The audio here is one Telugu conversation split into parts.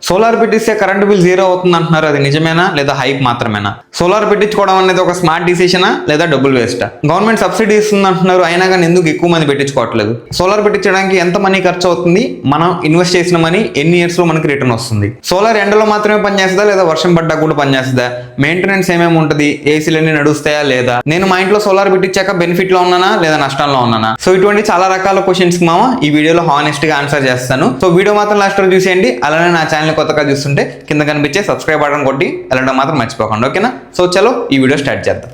సోలార్ పెట్టిస్తే కరెంట్ బిల్ జీరో అవుతుంది అంటున్నారు, అది నిజమేనా లేదా హైప్ మాత్రమేనా? సోలార్ పెట్టించుకోవడం అనేది ఒక స్మార్ట్ డిసిషనా లేదా డబ్బులు వేస్టా? గవర్నమెంట్ సబ్సిడీ ఇస్తుంది అంటున్నారు, అయినా కానీ ఎందుకు ఎక్కువ మంది పెట్టించుకోవట్లేదు? సోలార్ పెట్టించడానికి ఎంత మనీ ఖర్చు అవుతుంది? మనం ఇన్వెస్ట్ చేసిన మనీ ఎన్ని ఇయర్స్ లో మనకి రిటర్న్ వస్తుంది? సోలార్ ఎండలో మాత్రమే పనిచేస్తుందా లేదా వర్షం పడ్డా కూడా పనిచేస్తుందా? మెయింటెనెన్స్ ఏమేమి ఉంటుంది? ఏసీలన్నీ నడుస్తాయా లేదా? నేను మా ఇంట్లో సోలార్ పెట్టించాక బెనిఫిట్ లో ఉన్నానా లేదా నష్టంలో ఉన్నానా? సో ఇటువంటి చాలా రకాల క్వశ్చన్స్ మామ ఈ వీడియోలో హానెస్ట్ గా ఆన్సర్ చేస్తాను. సో వీడియో మాత్రం లాస్ట్ వరకు చూసేయండి. అలానే నా ఛానల్ కొత్తగా చూస్తుంటే కింద కనిపించే సబ్స్క్రైబ్ బటన్ కొట్టి వెళ్ళడం మాత్రం మర్చిపోకండి, ఓకేనా? సో చలో ఈ వీడియో స్టార్ట్ చేద్దాం.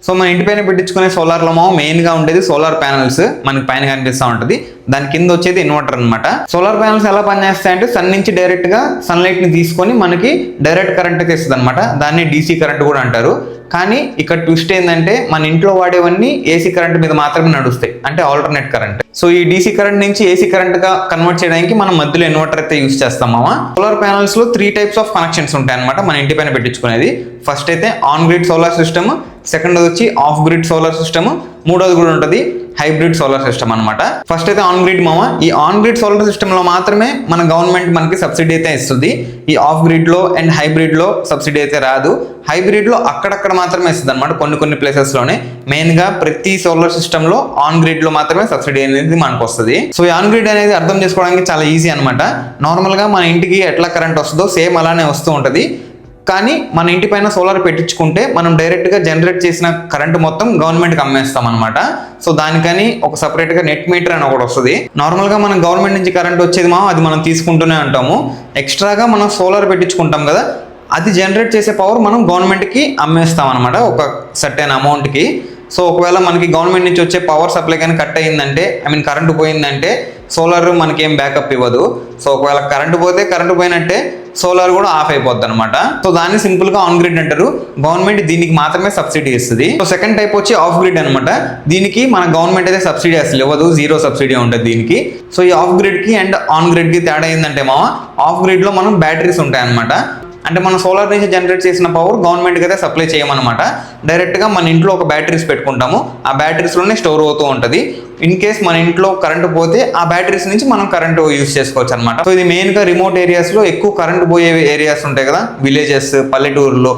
సో మన ఇంటి పైన పెట్టించుకునే సోలార్లో మెయిన్ గా ఉండేది సోలార్ ప్యానల్స్, మనకి పైన కనిపిస్తూ ఉంటుంది. దాని కింద వచ్చేది ఇన్వర్టర్ అనమాట. సోలార్ ప్యానల్స్ ఎలా పనిచేస్తాయంటే సన్ నుంచి డైరెక్ట్ గా సన్లైట్ ని తీసుకొని మనకి డైరెక్ట్ కరెంట్ తెస్తుంది అనమాట. దాన్ని డీసీ కరెంట్ కూడా అంటారు. కానీ ఇక్కడ ట్విస్ట్ ఏంటంటే మన ఇంట్లో వాడేవన్నీ ఏసీ కరెంట్ మీద మాత్రమే నడుస్తాయి, అంటే ఆల్టర్నేట్ కరెంట్. సో ఈ డీసీ కరెంట్ నుంచి ఏసీ కరెంట్ గా కన్వర్ట్ చేయడానికి మనం మధ్యలో ఇన్వర్టర్ అయితే యూస్ చేస్తామా. సోలార్ ప్యానల్స్ లో 3 టైప్స్ ఆఫ్ కనెక్షన్స్ ఉంటాయి అనమాట మన ఇంటి పైన పెట్టించుకునేది. ఫస్ట్ అయితే on grid solar system, second వచ్చి ఆఫ్ గ్రిడ్ సోలార్ సిస్టమ్, మూడోది కూడా ఉంటుంది హైబ్రిడ్ సోలార్ సిస్టమ్ అనమాట. ఫస్ట్ అయితే ఆన్ గ్రిడ్ ఈ ఆన్ గ్రిడ్ సోలార్ సిస్టమ్ లో మాత్రమే మన గవర్నమెంట్ మనకి సబ్సిడీ అయితే ఇస్తుంది. ఈ ఆఫ్ గ్రిడ్ లో అండ్ హైబ్రిడ్ లో సబ్సిడీ అయితే రాదు. హైబ్రిడ్ లో అక్కడక్కడ మాత్రమే ఇస్తుంది అనమాట, కొన్ని ప్లేసెస్ లోనే. మెయిన్ గా ప్రతి సోలార్ సిస్టమ్ లో ఆన్ గ్రిడ్ లో మాత్రమే సబ్సిడీ అనేది మనకు వస్తుంది. సో ఈ ఆన్ గ్రిడ్ అనేది అర్థం చేసుకోవడానికి చాలా ఈజీ అనమాట. నార్మల్ గా మన ఇంటికి ఎట్లా కరెంట్ వస్తుందో సేమ్ అలానే వస్తూ ఉంటది. కానీ మన ఇంటి పైన సోలార్ పెట్టించుకుంటే మనం డైరెక్ట్ గా జనరేట్ చేసిన కరెంట్ మొత్తం గవర్నమెంట్కి అమ్మేస్తాం అనమాట. సో దానికని ఒక సపరేట్ గా నెట్ మీటర్ అని ఒకటి వస్తుంది. నార్మల్ గా మనం గవర్నమెంట్ నుంచి కరెంట్ వచ్చేది అది మనం తీసుకుంటూనే ఉంటాము. ఎక్స్ట్రాగా మనం సోలార్ పెట్టించుకుంటాం కదా, అది జనరేట్ చేసే పవర్ మనం గవర్నమెంట్కి అమ్మేస్తాం అనమాట ఒక సర్టెన్ అమౌంట్కి. సో ఒకవేళ మనకి గవర్నమెంట్ నుంచి వచ్చే పవర్ సప్లై కానీ కట్ అయ్యిందంటే, కరెంటు పోయిందంటే సోలార్ మనకి ఏం బ్యాకప్ ఇవ్వదు. సో ఒకవేళ కరెంటు పోయినట్టే సోలార్ కూడా ఆఫ్ అయిపోద్ది అనమాట. సో దాన్ని సింపుల్ గా ఆన్ గ్రిడ్ అంటారు. గవర్నమెంట్ దీనికి మాత్రమే సబ్సిడీ ఇస్తుంది. సో సెకండ్ టైప్ వచ్చి ఆఫ్ గ్రిడ్ అనమాట. దీనికి మన గవర్నమెంట్ అయితే సబ్సిడీ అసలు ఇవ్వదు, జీరో సబ్సిడీ ఉంటుంది దీనికి. సో ఈ ఆఫ్ గ్రిడ్ కి అండ్ ఆన్ గ్రిడ్ కి తేడా ఏంటంటే ఆఫ్ గ్రిడ్ లో మనం బ్యాటరీస్ ఉంటాయి అనమాట. అంటే మన సోలార్ నుంచి జనరేట్ చేసిన పవర్ గవర్నమెంట్కి అయితే సప్లై చేయమన్నమాట. డైరెక్ట్గా మన ఇంట్లో ఒక బ్యాటరీస్ పెట్టుకుంటాము, ఆ బ్యాటరీస్లోనే స్టోర్ అవుతూ ఉంటుంది. ఇన్ కేస్ మన ఇంట్లో కరెంట్ పోతే ఆ బ్యాటరీస్ నుంచి మనం కరెంట్ యూజ్ చేసుకోవచ్చు అనమాట. సో ఇది మెయిన్గా రిమోట్ ఏరియాస్లో ఎక్కువ కరెంట్ పోయే ఏరియాస్ ఉంటాయి కదా, విలేజెస్, పల్లెటూరులో,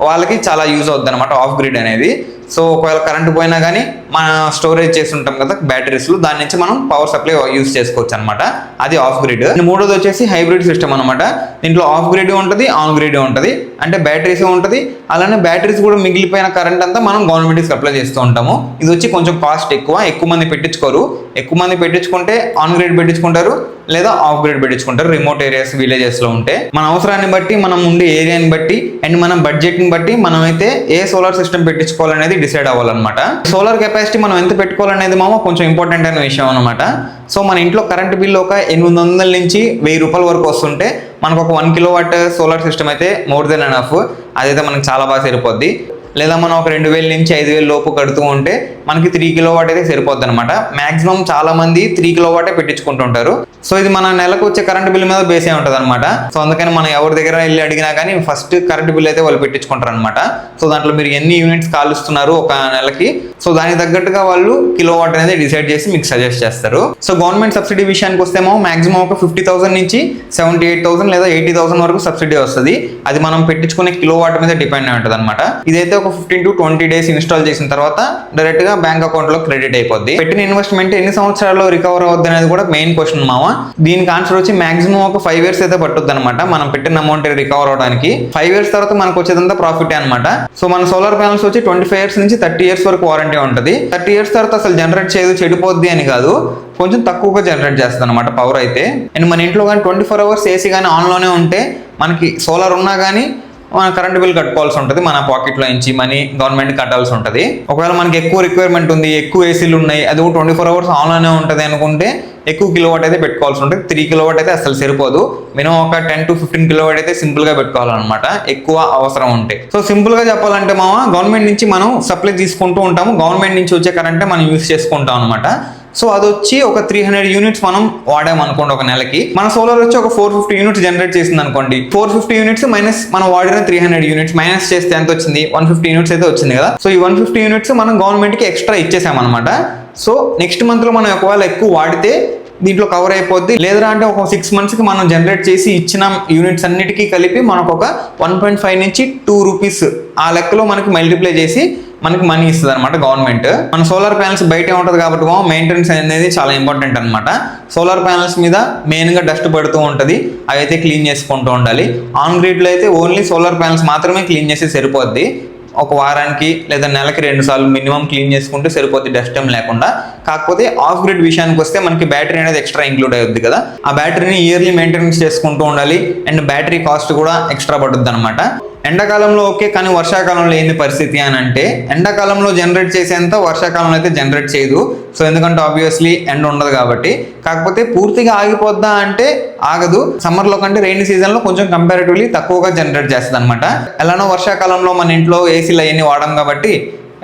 వాళ్ళకి చాలా యూజ్ అవుతుంది అనమాట ఆఫ్ గ్రిడ్ అనేది. సో ఒకవేళ కరెంట్ పోయినా కానీ మన స్టోరేజ్ చేసి ఉంటాం కదా బ్యాటరీస్లో, దాని నుంచి మనం పవర్ సప్లై యూజ్ చేసుకోవచ్చు అనమాట. అది ఆఫ్ గ్రిడ్. మూడోది వచ్చేసి హైబ్రిడ్ సిస్టమ్ అనమాట. దీంట్లో ఆఫ్ గ్రిడ్ ఉంటుంది, ఆన్ గ్రిడ్ ఉంటుంది. అంటే బ్యాటరీస్ ఉంటుంది, అలానే బ్యాటరీస్ కూడా మిగిలిపోయిన కరెంట్ అంతా మనం గవర్నమెంట్కి సప్లై చేస్తూ ఉంటాము. ఇది వచ్చి కొంచెం కాస్ట్ ఎక్కువ మంది పెట్టించుకోరు. ఎక్కువ మంది పెట్టించుకుంటే ఆన్ గ్రిడ్ పెట్టించుకుంటారు లేదా ఆఫ్ గ్రిడ్ పెట్టించుకుంటారు. రిమోట్ ఏరియాస్, విలేజెస్ లో ఉంటే మన అవసరాన్ని బట్టి, మనం ఉండే ఏరియాని బట్టి అండ్ మన బడ్జెట్ ని బట్టి మనం అయితే ఏ సోలార్ సిస్టమ్ పెట్టించుకోవాలనేది డిసైడ్ అవ్వాలన్నమాట. సోలార్ కెపాసిటీ మనం ఎంత పెట్టుకోవాలనేది కొంచెం ఇంపార్టెంట్ అయిన విషయం అనమాట. సో మన ఇంట్లో కరెంట్ బిల్ ఒక 800 నుంచి 1000 రూపాయల వరకు వస్తుంటే మనకు ఒక 1 కిలోవాట్ సోలార్ సిస్టమ్ అయితే మోర్ దెన్ ఎనఫ్. అదైతే మనకి చాలా బాగా సరిపోద్ది. లేదా మనం ఒక 2000 నుంచి 5000 లోపు కడుతూ ఉంటే మనకి 3 కిలోవాట్ అయితే సరిపోద్ది అనమాట. మాక్సిమం చాలా మంది 3 కిలోవాటే పెట్టించుకుంటుంటారు. సో ఇది మన నెలకు వచ్చే కరెంట్ బిల్ మీద బేస్ అయి ఉంటుంది అనమాట. సో అందుకని మనం ఎవరి దగ్గర వెళ్ళి అడిగినా కానీ ఫస్ట్ కరెంట్ బిల్ అయితే వాళ్ళు పెట్టించుకుంటారు అనమాట. సో దాంట్లో మీరు ఎన్ని యూనిట్స్ కాలుస్తున్నారు ఒక నెలకి, సో దానికి తగ్గట్టుగా వాళ్ళు కిలోవాట్ అనేది డిసైడ్ చేసి మీకు సజెస్ట్ చేస్తారు. సో గవర్నమెంట్ సబ్సిడీ విషయానికి వస్తేమో మాక్సిమం ఒక 50,000 నుంచి 78,000 లేదా 80,000 వరకు సబ్సిడీ వస్తుంది. అది మనం పెట్టించుకునే కిలోవాట్ మీద డిపెండ్ అయి ఉంటుంది అనమాట. ఇదైతే ఒక 15 to 20 డేస్ ఇన్స్టాల్ చేసిన తర్వాత డైరెక్ట్ గా బ్యాంక్ అకౌంట్ లో క్రెడిట్ అయిపోద్ది. పెట్టిన ఇన్వెస్ట్మెంట్ ఎన్ని సంవత్సరాల్లో రికవర్ అవుద్ది అనేది కూడా మెయిన్ క్వశ్చన్ దీనికి ఆన్సర్ వచ్చి మాక్సిమం ఒక 5 years అయితే పట్టుద్ది అనమాట మనం పెట్టిన అమౌంట్ రికవర్ అవడానికి. 5 years తర్వాత మనకు వచ్చేదంతా ప్రాఫిట్ అనమాట. సో మన సోలార్ ప్యానల్స్ వచ్చి 25 years నుంచి 30 years వరకు వారంటీ ఉంటుంది. 30 years తర్వాత అసలు జనరేట్ చేయదు, చెడిపోద్ది అని కాదు, కొంచెం తక్కువగా జనరేట్ చేస్తుంది అనమాట పవర్ అయితే. అండ్ మన ఇంట్లో కానీ 24 hours ఏసీ కానీ ఆన్లోనే ఉంటే మనకి సోలార్ ఉన్నా కానీ మన కరెంట్ బిల్ కట్టుకోవాల్సి ఉంటుంది. మన పాకెట్లో నుంచి మనీ గవర్నమెంట్ కట్టాల్సి ఉంటుంది. ఒకవేళ మనకి ఎక్కువ రిక్వైర్మెంట్ ఉంది, ఎక్కువ ఏసీలు ఉన్నాయి, అది 24 hours ఆన్లోనే ఉంటుంది అనుకుంటే ఎక్కువ కిలోవాట్ అయితే పెట్టుకోవాల్సి ఉంటుంది. 3 కిలోవాట్ అయితే అసలు సరిపోదు. మినిమం ఒక 10 to 15 కిలోవాట్ అయితే సింపుల్ గా పెట్టుకోవాలన్నమాట ఎక్కువ అవసరం ఉంటే. సో సింపుల్ గా చెప్పాలంటే గవర్నమెంట్ నుంచి మనం సప్లై తీసుకుంటూ ఉంటాము, గవర్నమెంట్ నుంచి వచ్చే కరెంటే మనం యూస్ చేసుకుంటాం అనమాట. సో అది వచ్చి ఒక 300 యూనిట్స్ మనం వాడామనుకోండి ఒక నెలకి, మన సోలార్ వచ్చి ఒక 450 యూనిట్స్ జనరేట్ చేసింది అనుకోండి. 450 యూనిట్స్ మైనస్ మనం వాడిన 300 యూనిట్స్ మైనస్ చేస్తే ఎంత వచ్చింది? 150 యూనిట్స్ అయితే వచ్చింది కదా. సో ఈ 150 యూనిట్స్ మనం గవర్నమెంట్ కి ఎక్స్ట్రా ఇచ్చేసామన్నమాట. సో నెక్స్ట్ మంత్ లో మనం ఒకవేళ ఎక్కువ వాడితే దీంట్లో కవర్ అయిపోద్ది. లేదా అంటే ఒక 6 monthsకి మనం జనరేట్ చేసి ఇచ్చిన యూనిట్స్ అన్నిటికీ కలిపి మనకు ఒక 1.5 నుంచి 2 రూపీస్ ఆ లెక్కలో మనకి మల్టిప్లై చేసి మనకి మనీ ఇస్తుంది అనమాట గవర్నమెంట్. మన సోలార్ ప్యానల్స్ బయటే ఉంటుంది కాబట్టి మెయింటెనెన్స్ అనేది చాలా ఇంపార్టెంట్ అనమాట. సోలార్ ప్యానల్స్ మీద మెయిన్గా డస్ట్ పడుతూ ఉంటుంది, అవి అయితే క్లీన్ చేసుకుంటూ ఉండాలి. ఆన్ గ్రిడ్లో అయితే ఓన్లీ సోలార్ ప్యానల్స్ మాత్రమే క్లీన్ చేసి సరిపోద్ది. ఒక వారానికి లేదా నెలకి 2 సార్లు మినిమం క్లీన్ చేసుకుంటే సరిపోద్ది, డస్ట్ ఏం లేకుండా. కాకపోతే ఆఫ్ గ్రిడ్ విషయానికి వస్తే మనకి బ్యాటరీ అనేది ఎక్స్ట్రా ఇంక్లూడ్ అవుద్ది కదా, ఆ బ్యాటరీని ఇయర్లీ మెయింటెనెన్స్ చేసుకుంటూ ఉండాలి. అండ్ బ్యాటరీ కాస్ట్ కూడా ఎక్స్ట్రా పడుద్ది అనమాట. ఎండాకాలంలో ఓకే, కానీ వర్షాకాలంలో ఏంది పరిస్థితి అని అంటే ఎండాకాలంలో జనరేట్ చేసేంత వర్షాకాలంలో అయితే జనరేట్ చేయదు. సో ఎందుకంటే ఆబ్వియస్లీ ఎండ ఉండదు కాబట్టి. కాకపోతే పూర్తిగా ఆగిపోద్దా అంటే ఆగదు. సమ్మర్లో కంటే రెయినీ సీజన్లో కొంచెం కంపారిటివ్లీ తక్కువగా జనరేట్ చేస్తుంది అనమాట. ఎలానో వర్షాకాలంలో మన ఇంట్లో ఏసీలు అవన్నీ వాడడం కాబట్టి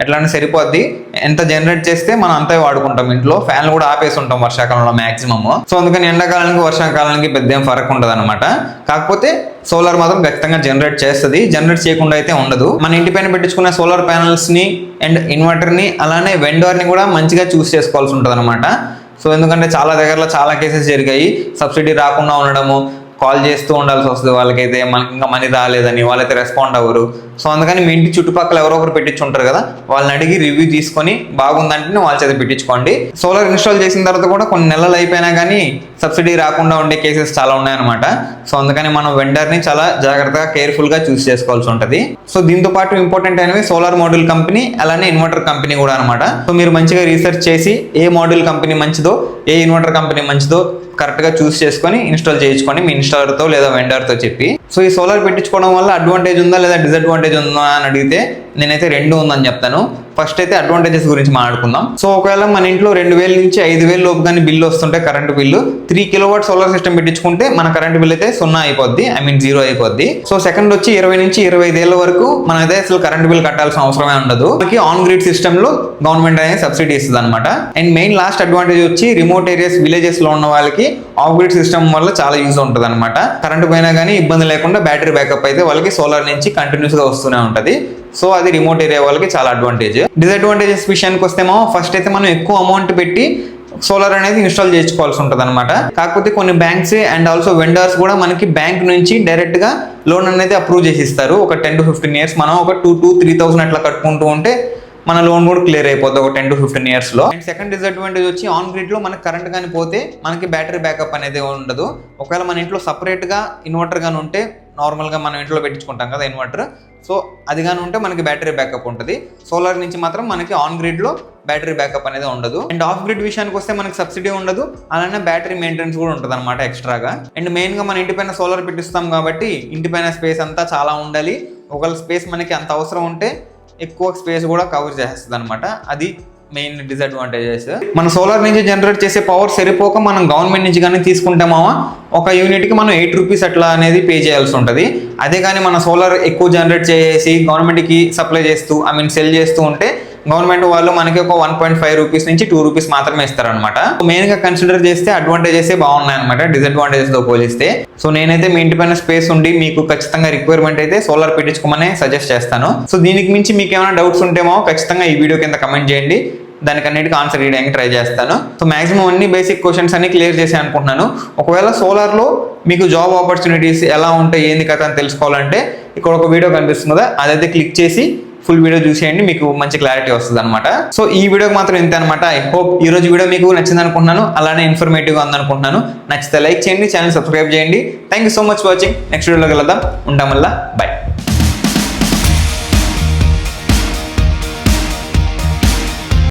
ఎట్లానే సరిపోద్ది. ఎంత జనరేట్ చేస్తే మనం అంతే వాడుకుంటాం. ఇంట్లో ఫ్యాన్లు కూడా ఆపేసి ఉంటాం వర్షాకాలంలో మాక్సిమమ్. సో అందుకని ఎండాకాలానికి వర్షాకాలానికి పెద్ద ఏం ఫరక్ ఉండదు అనమాట. కాకపోతే సోలార్ మాత్రం ఖచ్చితంగా జనరేట్ చేస్తుంది, జనరేట్ చేయకుండా అయితే ఉండదు. మన ఇంటి పైన పెట్టించుకున్న సోలార్ ప్యానల్స్ ని అండ్ ఇన్వర్టర్ ని అలానే వెండర్ ని కూడా మంచిగా చూస్ చేసుకోవాల్సి ఉంటుంది అనమాట. సో ఎందుకంటే చాలా దగ్గరలో చాలా కేసెస్ జరిగాయి, సబ్సిడీ రాకుండా ఉండడము, కాల్ చేస్తూ ఉండాల్సి వస్తుంది వాళ్ళకైతే, మనకి ఇంకా మనీ రాలేదని వాళ్ళైతే రెస్పాండ్ అవ్వరు. సో అందుకని మీ ఇంటి చుట్టుపక్కల ఎవరో ఒకరు పెట్టించుంటారు కదా, వాళ్ళని అడిగి రివ్యూ తీసుకొని బాగుందంటే వాళ్ళ చేత పెట్టించుకోండి. సోలార్ ఇన్స్టాల్ చేసిన తర్వాత కూడా కొన్ని నెలలు అయిపోయినా కానీ సబ్సిడీ రాకుండా ఉండే కేసెస్ చాలా ఉన్నాయన్నమాట. సో అందుకని మనం వెండర్ని చాలా జాగ్రత్తగా కేర్ఫుల్గా చూస్ చేసుకోవాల్సి ఉంటుంది. సో దీంతో పాటు ఇంపార్టెంట్ అయినవి సోలార్ మోడ్యూల్ కంపెనీ అలానే ఇన్వర్టర్ కంపెనీ కూడా అనమాట. సో మీరు మంచిగా రీసెర్చ్ చేసి ఏ మోడ్యూల్ కంపెనీ మంచిదో ఏ ఇన్వర్టర్ కంపెనీ మంచిదో కరెక్ట్గా చూస్ చేసుకొని ఇన్స్టాల్ చేయించుకోండి మీ ఇన్స్టాలర్తో లేదా వెండర్తో చెప్పి. సో ఈ సోలార్ పెట్టించుకోవడం వల్ల అడ్వాంటేజ్ ఉందా లేదా డిసడ్వాంటేజ్ ఉందా అని అడిగితే నేనైతే 2 ఉందని చెప్తాను. ఫస్ట్ అయితే అడ్వాంటేజెస్ గురించి మాట్లాడుకుందాం. సో ఒకవేళ మన ఇంట్లో 2000 నుంచి 5000 లోపు కానీ బిల్లు వస్తుంటే current bill 3 kilowatt solar system పెట్టించుకుంటే మన కరెంట్ బిల్ అయితే 0 అయిపోద్ది, ఐ మీన్ 0 అయిపోద్ది. సో సెకండ్ వచ్చి 20 నుంచి 25 ఏళ్ళ వరకు మనమైతే అసలు కరెంట్ బిల్ కట్టాల్సిన అవసరమే ఉండదు. మనకి ఆన్ గ్రిడ్ సిస్టమ్ లో గవర్నమెంట్ అనేది సబ్సిడీ ఇస్తుంది అనమాట. అండ్ మెయిన్ లాస్ట్ అడ్వాంటేజ్ వచ్చి రిమోట్ ఏరియాస్ విలేజెస్ లో ఉన్న వాళ్ళకి ఆఫ్ గ్రిడ్ సిస్టమ్ వల్ల చాలా యూజ్ ఉంటుంది అనమాట. కరెంట్ పోయినా కానీ ఇబ్బంది లేకుండా బ్యాటరీ బ్యాకప్ అయితే వాళ్ళకి సోలార్ నుంచి కంటిన్యూస్ గా వస్తూనే ఉంటుంది. సో అది రిమోట్ ఏరియా వాళ్ళకి చాలా అడ్వాంటేజ్. డిసడ్వాంటేజెస్ విషయానికి వస్తేమో ఫస్ట్ అయితే మనం ఎక్కువ అమౌంట్ పెట్టి సోలార్ అనేది ఇన్స్టాల్ చేసుకోవాల్సి ఉంటుంది అనమాట. కాకపోతే కొన్ని బ్యాంక్స్ అండ్ ఆల్సో వెండర్స్ కూడా మనకి బ్యాంక్ నుంచి డైరెక్ట్ గా లోన్ అనేది అప్రూవ్ చేసి ఇస్తారు. ఒక 10 to 15 years మనం ఒక 2,000 to 3,000 అట్లా కట్టుకుంటూ ఉంటే మన లోన్ కూడా క్లియర్ అయిపోతుంది ఒక 10 to 15 years లో. అండ్ సెకండ్ డిసడ్వాంటేజ్ వచ్చి ఆన్ గ్రిడ్ లో మనకి కరెంట్ కానీ పోతే మనకి బ్యాటరీ బ్యాకప్ అనేది ఉండదు. ఒకవేళ మన ఇంట్లో సపరేట్ గా ఇన్వర్టర్ గాని ఉంటే, నార్మల్ గా మనం ఇంట్లో పెట్టించుకుంటాం కదా ఇన్వర్టర్, సో అది కానీ ఉంటే మనకి బ్యాటరీ బ్యాకప్ ఉంటుంది. సోలార్ నుంచి మాత్రం మనకి ఆన్ గ్రిడ్ లో బ్యాటరీ బ్యాకప్ అనేది ఉండదు. అండ్ ఆఫ్ గ్రిడ్ విషయానికి వస్తే మనకి సబ్సిడీ ఉండదు, అలానే బ్యాటరీ మెయింటెనెన్స్ కూడా ఉంటుంది అనమాట ఎక్స్ట్రాగా. అండ్ మెయిన్ గా మన ఇంటి పైన సోలార్ పెట్టిస్తాం కాబట్టి ఇంటి పైన స్పేస్ అంతా చాలా ఉండాలి. ఒకవేళ స్పేస్ మనకి అంత అవసరం ఉంటే ఎక్కువ స్పేస్ కూడా కవర్ చేస్తుంది అనమాట. అది మెయిన్ డిసడ్వాంటేజెస్. మన సోలార్ నుంచి జనరేట్ చేసే పవర్ సరిపోక మనం గవర్నమెంట్ నుంచి కానీ తీసుకుంటామా ఒక యూనిట్కి మనం 8 రూపీస్ అట్లా అనేది పే చేయాల్సి ఉంటుంది. అదే కానీ మన సోలార్ ఎక్కువ జనరేట్ చేసి గవర్నమెంట్కి సప్లై చేస్తూ సెల్ చేస్తూ ఉంటే గవర్నమెంట్ వాళ్ళు మనకి ఒక 1.5 రూపీస్ నుంచి 2 రూపీస్ మాత్రమే ఇస్తారనమాట. మెయిన్ గా కన్సిడర్ చేస్తే అడ్వాంటేజెస్ బాగున్నాయి అనమాట డిసడ్వాంటేజెస్ తో పోలిస్తే. సో నేనైతే మీ ఇంటి పైన స్పేస్ ఉండి మీకు ఖచ్చితంగా రిక్వైర్మెంట్ అయితే సోలార్ పెట్టించుకోమని సజెస్ట్ చేస్తాను. సో దీనికి మించి మీకు ఏమైనా డౌట్స్ ఉంటేమో ఖచ్చితంగా ఈ వీడియో కింద కమెంట్ చేయండి, దానికి అన్నిటికీ ఆన్సర్ చేయడానికి ట్రై చేస్తాను. సో మాక్సిమం అన్ని బేసిక్ క్వశ్చన్స్ అన్ని క్లియర్ చేసి అనుకుంటున్నాను. ఒకవేళ సోలార్లో మీకు జాబ్ ఆపర్చునిటీస్ ఎలా ఉంటాయి ఏంది కదా అని తెలుసుకోవాలంటే ఇక్కడ ఒక వీడియో కనిపిస్తుంది కదా, అదైతే క్లిక్ చేసి ఫుల్ వీడియో చూసేయండి, మీకు మంచి క్లారిటీ వస్తుంది అనమాట. సో ఈ వీడియోకి మాత్రం ఇంతే అనమాట. ఐ హోప్ ఈ రోజు వీడియో మీకు నచ్చింది అనుకుంటున్నాను, అలానే ఇన్ఫర్మేటివ్గా ఉందనుకుంటున్నాను. నచ్చితే లైక్ చేయండి, ఛానల్ సబ్స్క్రైబ్ చేయండి. Thank you so much watching. Next వీడియోలో కలుద్దాం. ఉంటాం వల్ల బై.